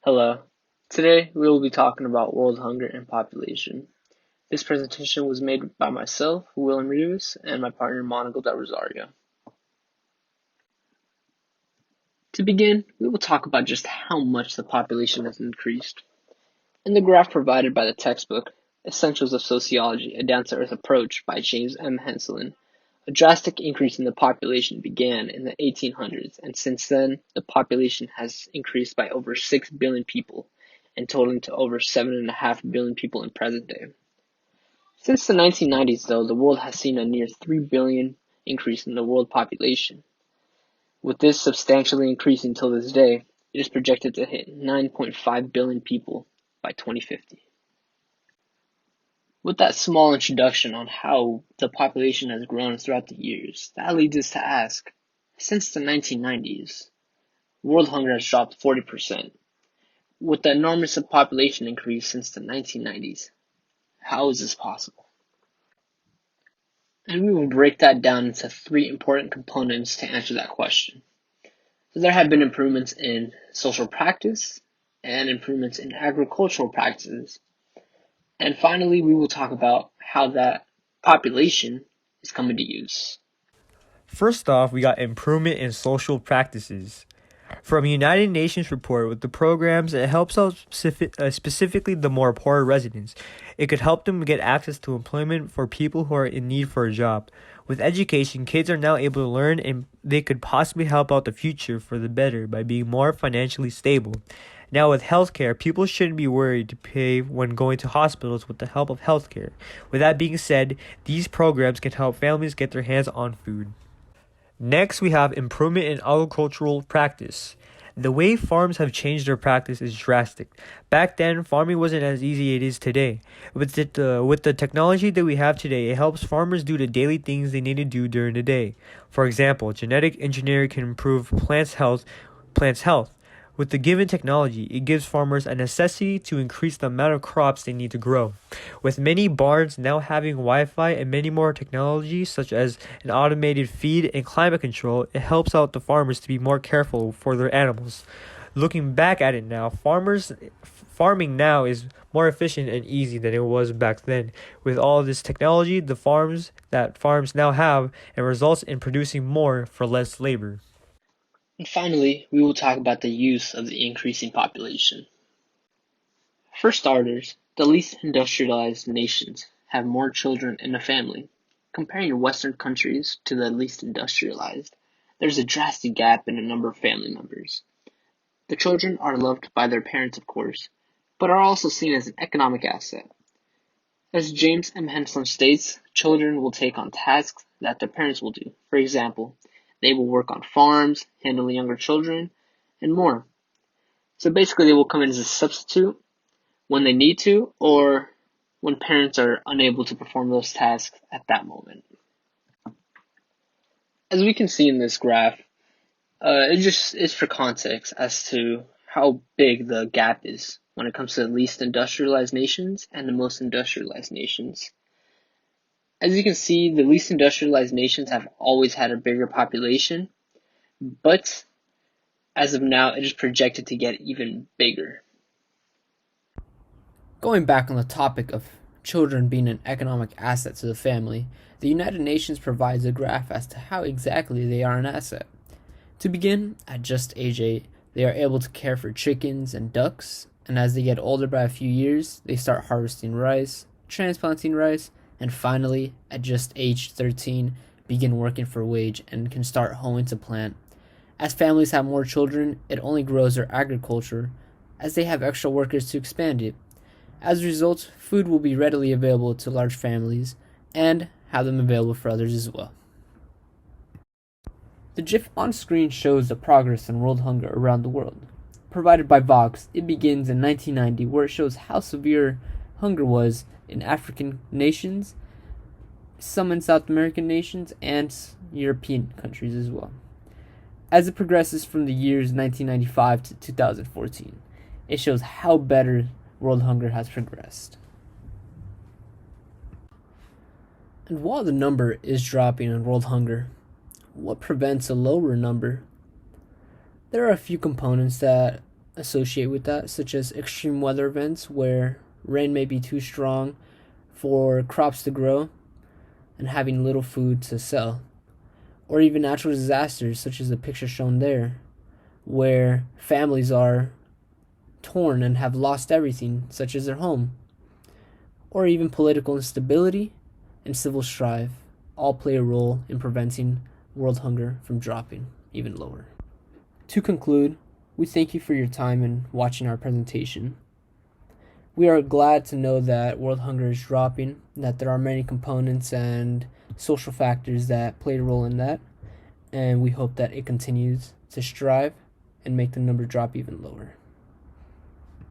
Hello. Today we will be talking about world hunger and population. This presentation was made by myself, Will Rivas, and my partner Moniko Rosario. To begin, we will talk about just how much the population has increased. In the graph provided by the textbook, Essentials of Sociology, A Down-to-Earth Approach by James M. Henselin, a drastic increase in the population began in the 1800s, and since then, the population has increased by over 6 billion people, and totaling to over 7.5 billion people in present day. Since the 1990s, though, the world has seen a near 3 billion increase in the world population. With this substantially increasing till this day, it is projected to hit 9.5 billion people by 2050. With that small introduction on how the population has grown throughout the years, that leads us to ask, since the 1990s, world hunger has dropped 40%. With the enormous population increase since the 1990s, how is this possible? And we will break that down into three important components to answer that question. So there have been improvements in social practice and improvements in agricultural practices. And finally, we will talk about how that population is coming to use. First off, we got improvement in social practices. From a United Nations report with the programs, it helps out specifically the more poor residents. It could help them get access to employment for people who are in need for a job. With education, kids are now able to learn and they could possibly help out the future for the better by being more financially stable. Now with healthcare, people shouldn't be worried to pay when going to hospitals with the help of healthcare. With that being said, these programs can help families get their hands on food. Next, we have improvement in agricultural practice. The way farms have changed their practice is drastic. Back then, farming wasn't as easy as it is today. With the technology that we have today, it helps farmers do the daily things they need to do during the day. For example, genetic engineering can improve plants' health. With the given technology, it gives farmers a necessity to increase the amount of crops they need to grow. With many barns now having Wi-Fi and many more technologies such as an automated feed and climate control, it helps out the farmers to be more careful for their animals. Looking back at it now, farming now is more efficient and easy than it was back then. With all this technology, the farms now have and results in producing more for less labor. And finally, we will talk about the use of the increasing population. For starters, the least industrialized nations have more children in a family. Comparing Western countries to the least industrialized, there's a drastic gap in the number of family members. The children are loved by their parents, of course, but are also seen as an economic asset. As James M. Henson states, children will take on tasks that their parents will do. For example, they will work on farms, handle younger children, and more. So basically, they will come in as a substitute when they need to, or when parents are unable to perform those tasks at that moment. As we can see in this graph, it just is for context as to how big the gap is when it comes to the least industrialized nations and the most industrialized nations. As you can see, the least industrialized nations have always had a bigger population, but as of now, it is projected to get even bigger. Going back on the topic of children being an economic asset to the family, the United Nations provides a graph as to how exactly they are an asset. To begin, at just age 8, they are able to care for chickens and ducks, and as they get older by a few years, they start harvesting rice, transplanting rice, and finally, at just age 13, begin working for wage and can start hoeing to plant. As families have more children, it only grows their agriculture, as they have extra workers to expand it. As a result, food will be readily available to large families and have them available for others as well. The GIF on screen shows the progress in world hunger around the world. Provided by Vox, it begins in 1990, where it shows how severe hunger was in African nations, some in South American nations, and European countries as well. As it progresses from the years 1995 to 2014, it shows how better world hunger has progressed. And while the number is dropping in world hunger, what prevents a lower number? There are a few components that associate with that, such as extreme weather events where rain may be too strong for crops to grow and having little food to sell, or even natural disasters such as the picture shown there, where families are torn and have lost everything, such as their home, or even political instability and civil strife all play a role in preventing world hunger from dropping even lower. To conclude, we thank you for your time in watching our presentation. We are glad to know that world hunger is dropping, that there are many components and social factors that play a role in that, and we hope that it continues to strive and make the number drop even lower.